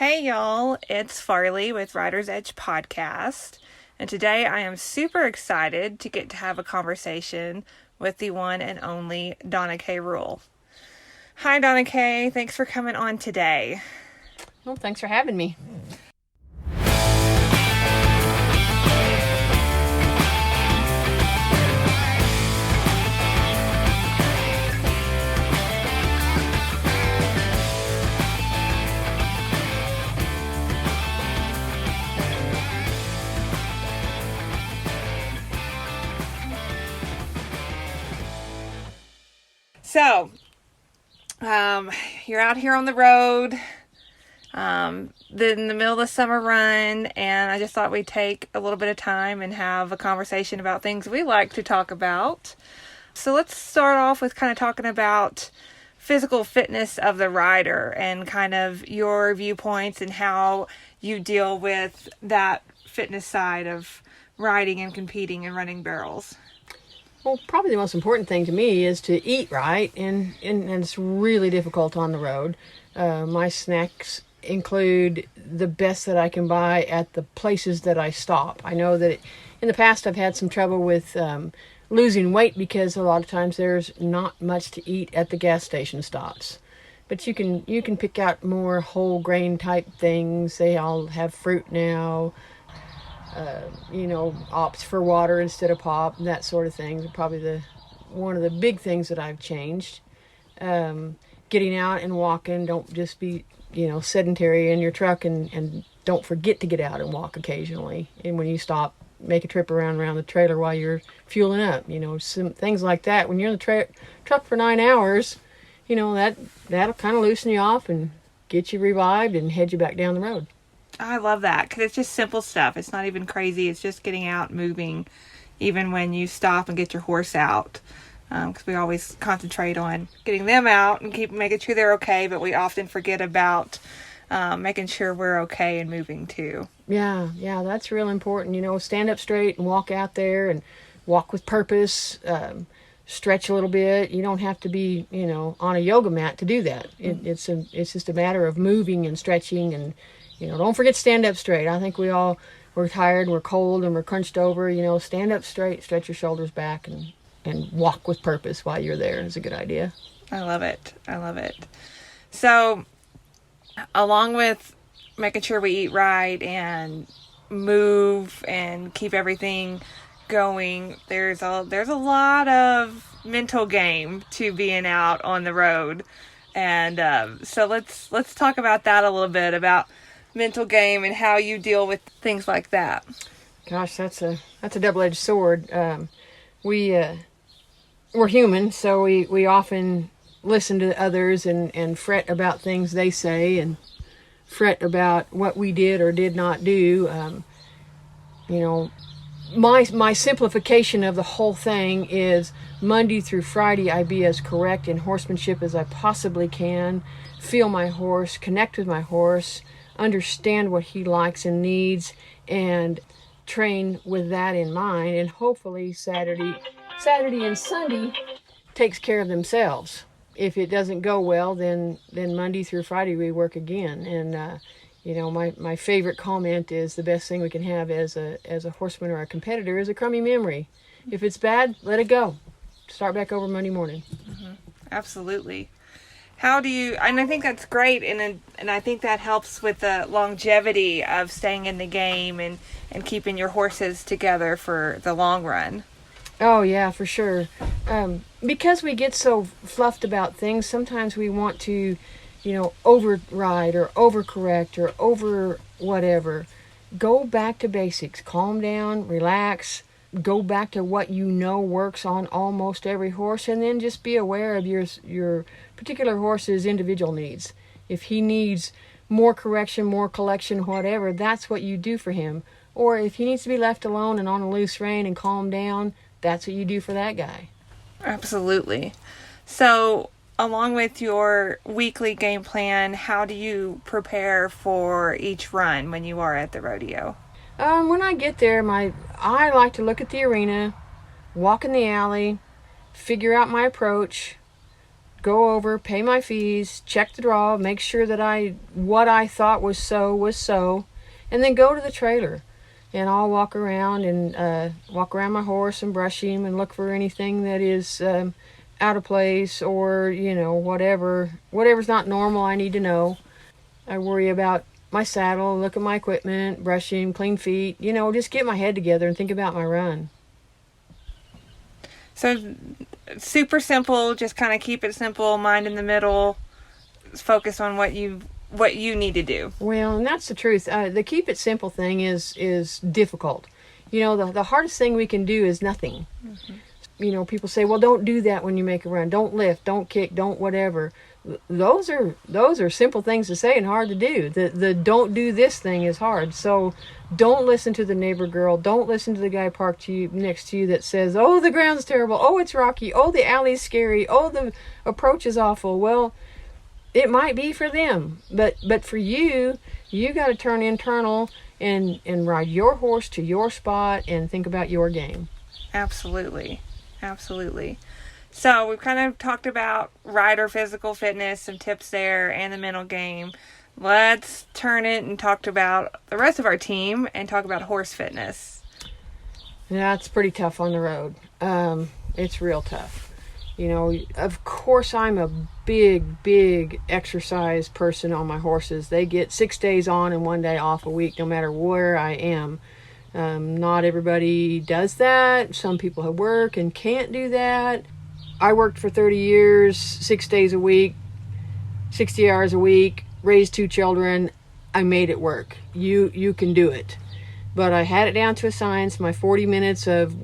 Hey y'all, it's Farley with Writer's Edge Podcast, and today I am super excited to get to have a conversation with the one and only Dona Kay Rule. Hi Dona Kay, thanks for coming on today. Well, thanks for having me. So, you're out here on the road, in the middle of the summer run, and I just thought we'd take a little bit of time and have a conversation about things we like to talk about. So let's start off with kind of talking about physical fitness of the rider and kind of your viewpoints and how you deal with that fitness side of riding and competing and running barrels. Well, probably the most important thing to me is to eat right, and it's really difficult on the road. My snacks include the best that I can buy at the places that I stop. I know that in the past I've had some trouble with losing weight because a lot of times there's not much to eat at the gas station stops. But you can pick out more whole grain type things. They all have fruit now. Opts for water instead of pop, that sort of thing. Probably one of the big things that I've changed. Getting out and walking. Don't just be, sedentary in your truck, and don't forget to get out and walk occasionally. And when you stop, make a trip around the trailer while you're fueling up. Some things like that. When you're in the truck for 9 hours, that'll kind of loosen you off and get you revived and head you back down the road. I love that because it's just simple stuff. It's not even crazy. It's just getting out, moving, even when you stop and get your horse out. Because we always concentrate on getting them out and keep making sure they're okay, but we often forget about making sure we're okay and moving too. Yeah, that's real important. Stand up straight and walk out there and walk with purpose. Stretch a little bit. You don't have to be, on a yoga mat to do that. It's just a matter of moving and stretching and. Don't forget to stand up straight. I think we're tired, we're cold, and we're crunched over. Stand up straight, stretch your shoulders back, and walk with purpose while you're there is a good idea. I love it. So, along with making sure we eat right and move and keep everything going, there's a lot of mental game to being out on the road. And so let's talk about that a little bit, about mental game and how you deal with things like that. Gosh, that's a double-edged sword. We're human, so we often listen to others and fret about things they say and fret about what we did or did not do. My simplification of the whole thing is Monday through Friday I be as correct in horsemanship as I possibly can, feel my horse, connect with my horse, understand what he likes and needs, and train with that in mind. And hopefully Saturday and Sunday takes care of themselves. If it doesn't go well, then Monday through Friday we work again. And my favorite comment is the best thing we can have as a horseman or a competitor is a crummy memory. If it's bad, let it go. Start back over Monday morning. Mm-hmm. Absolutely. How do you, and I think that's great, and I think that helps with the longevity of staying in the game and keeping your horses together for the long run. Oh, yeah, for sure. Because we get so fluffed about things, sometimes we want to, override or overcorrect or over whatever. Go back to basics. Calm down, relax, go back to what works on almost every horse, and then just be aware of your particular horse's individual needs. If he needs more correction, more collection, whatever, that's what you do for him. Or if he needs to be left alone and on a loose rein and calm down, that's what you do for that guy. Absolutely. So, along with your weekly game plan, how do you prepare for each run when you are at the rodeo? When I get there, I like to look at the arena, walk in the alley, figure out my approach, go over, pay my fees, check the draw, make sure that what I thought was so, and then go to the trailer. And I'll walk around my horse and brush him and look for anything that is out of place, or whatever's not normal I need to know. I worry about my saddle, look at my equipment, brush him, clean feet, just get my head together and think about my run. So super simple, just kind of keep it simple, mind in the middle, focus on what you need to do. Well, and that's the truth. The keep it simple thing is difficult. The hardest thing we can do is nothing. Mm-hmm. People say, well, don't do that when you make a run. Don't lift, don't kick, don't whatever. Those are simple things to say and hard to do. The don't do this thing is hard. So don't listen to the neighbor girl. Don't listen to the guy parked next to you that says, oh, the ground's terrible. Oh, it's rocky. Oh, the alley's scary. Oh, the approach is awful. Well, it might be for them, but for you got to turn internal and ride your horse to your spot and think about your game. Absolutely. So we've kind of talked about rider physical fitness, some tips there, and the mental game. Let's turn it and talk about the rest of our team and talk about horse fitness. Yeah, it's pretty tough on the road. It's real tough. Of course, I'm a big exercise person on my horses. They get 6 days on and 1 day off a week, no matter where I am. Not everybody does that. Some people have work and can't do that. I worked for 30 years, 6 days a week, 60 hours a week, raised 2 children. I made it work. You can do it. But I had it down to a science. My 40 minutes of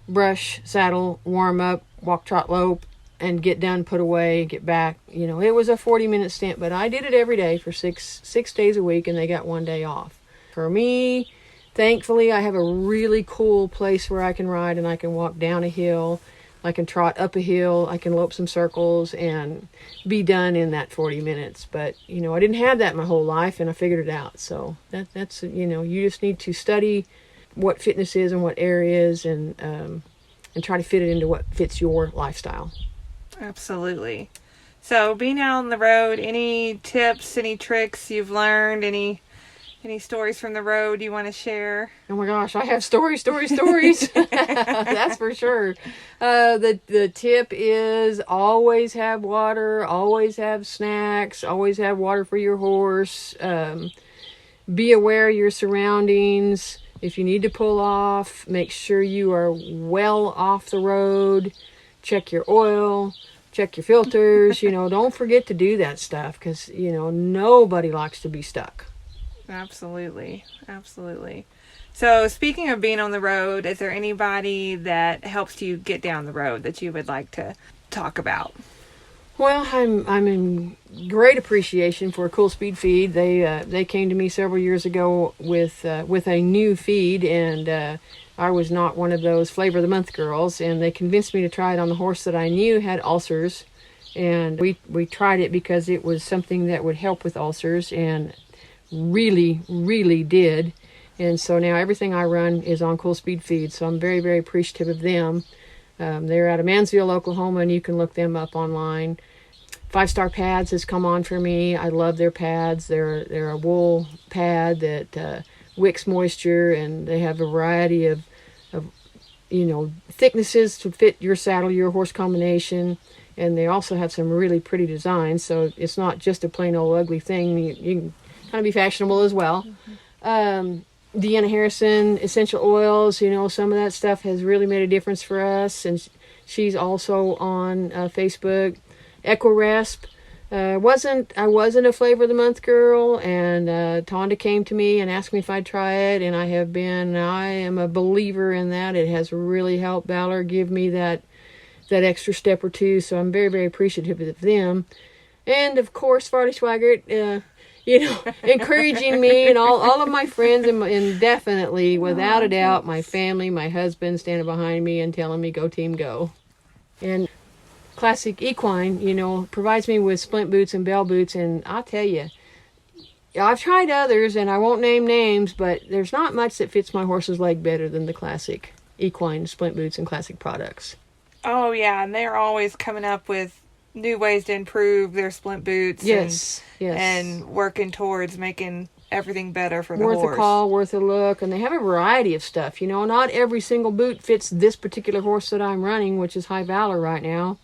brush, saddle, warm up, walk, trot, lope, and get done, put away, get back. It was a 40-minute stint, but I did it every day for six days a week, and they got 1 day off. For me, thankfully, I have a really cool place where I can ride, and I can walk down a hill, I can trot up a hill, I can lope some circles, and be done in that 40 minutes. But, I didn't have that my whole life, and I figured it out. So that's you just need to study what fitness is and what areas, and try to fit it into what fits your lifestyle. Absolutely. So being out on the road, any tips, any tricks you've learned, any stories from the road you want to share? Oh my gosh, I have stories. That's for sure. The tip is always have water, always have snacks, always have water for your horse. Be aware of your surroundings. If you need to pull off, make sure you are well off the road. Check your oil, check your filters. Don't forget to do that stuff, because, nobody likes to be stuck. Absolutely. So speaking of being on the road, is there anybody that helps you get down the road that you would like to talk about? Well, I'm in great appreciation for Cool Speed Feed. They came to me several years ago with a new feed, and I was not one of those Flavor of the Month girls, and they convinced me to try it on the horse that I knew had ulcers, and we tried it because it was something that would help with ulcers, and really did. And so now everything I run is on Cool Speed Feed, so I'm very, very appreciative of them. They're out of Mansfield, Oklahoma, and you can look them up online. 5 Star Pads has come on for me. I love their pads. They're a wool pad that wicks moisture, and they have a variety of thicknesses to fit your saddle, your horse combination, and they also have some really pretty designs. So it's not just a plain old ugly thing. You can kind of be fashionable as well. Mm-hmm. Deanna Harrison essential oils, some of that stuff has really made a difference for us, and she's also on Facebook. EquiResp. I wasn't a Flavor of the Month girl, and Tonda came to me and asked me if I'd try it, and I am a believer in that. It has really helped Valor give me that extra step or two, so I'm very, very appreciative of them. And of course, Farley Swaggart, encouraging me, and all of my friends, and definitely, without a doubt, my family, my husband standing behind me and telling me, go team, go. And Classic Equine, provides me with splint boots and bell boots, and I'll tell you, I've tried others, and I won't name names, but there's not much that fits my horse's leg better than the Classic Equine splint boots and Classic products. Oh, yeah, and they're always coming up with new ways to improve their splint boots. Yes. And working towards making everything better for the Worth horse. a call, worth a look. And they have a variety of stuff. You know, not every single boot fits this particular horse that I'm running, which is High Valor right now.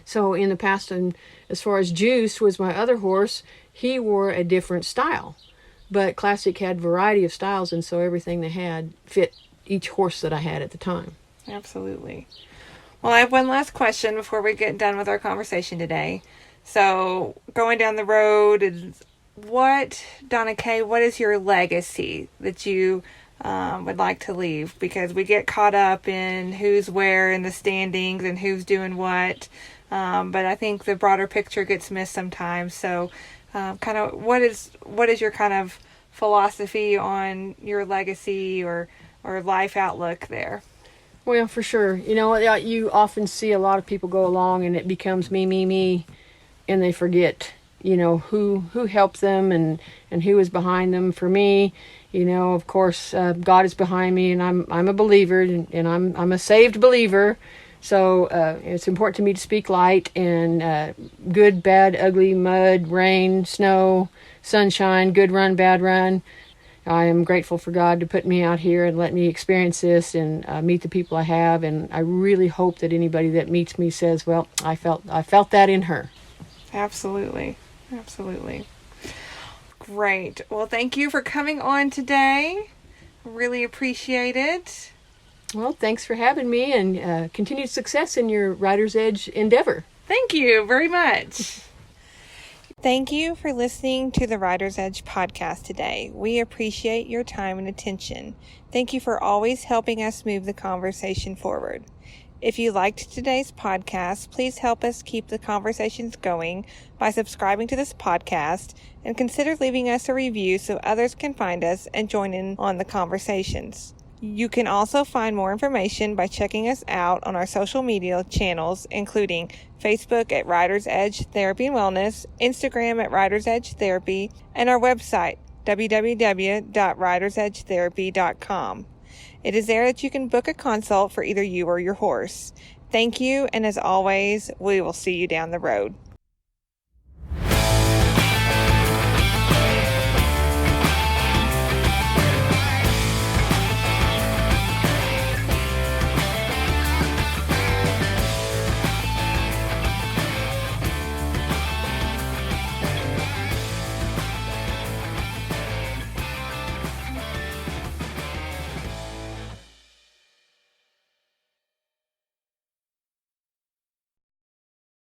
So in the past, and as far as Juice was my other horse, he wore a different style. But Classic had variety of styles, and so everything they had fit each horse that I had at the time. Absolutely. Well, I have one last question before we get done with our conversation today. So, going down the road, Donna Kay, what is your legacy that you would like to leave? Because we get caught up in who's where in the standings and who's doing what. But I think the broader picture gets missed sometimes. So, kind of, what is your kind of philosophy on your legacy or life outlook there? Well, for sure. You know, you often see a lot of people go along and it becomes me, and they forget, you know, who helped them and who is behind them. For me, you know, of course, God is behind me, and I'm a believer, and I'm a saved believer. So it's important to me to speak light and good, bad, ugly, mud, rain, snow, sunshine, good run, bad run. I am grateful for God to put me out here and let me experience this and meet the people I have. And I really hope that anybody that meets me says, well, I felt that in her. Absolutely. Absolutely. Great. Well, thank you for coming on today. Really appreciate it. Well, thanks for having me, and continued success in your Rider's Edge endeavor. Thank you very much. Thank you for listening to the Rider's Edge podcast today. We appreciate your time and attention. Thank you for always helping us move the conversation forward. If you liked today's podcast, please help us keep the conversations going by subscribing to this podcast and consider leaving us a review so others can find us and join in on the conversations. You can also find more information by checking us out on our social media channels, including Facebook at Rider's Edge Therapy and Wellness, Instagram at Rider's Edge Therapy, and our website, www.ridersedgetherapy.com. It is there that you can book a consult for either you or your horse. Thank you, and as always, we will see you down the road.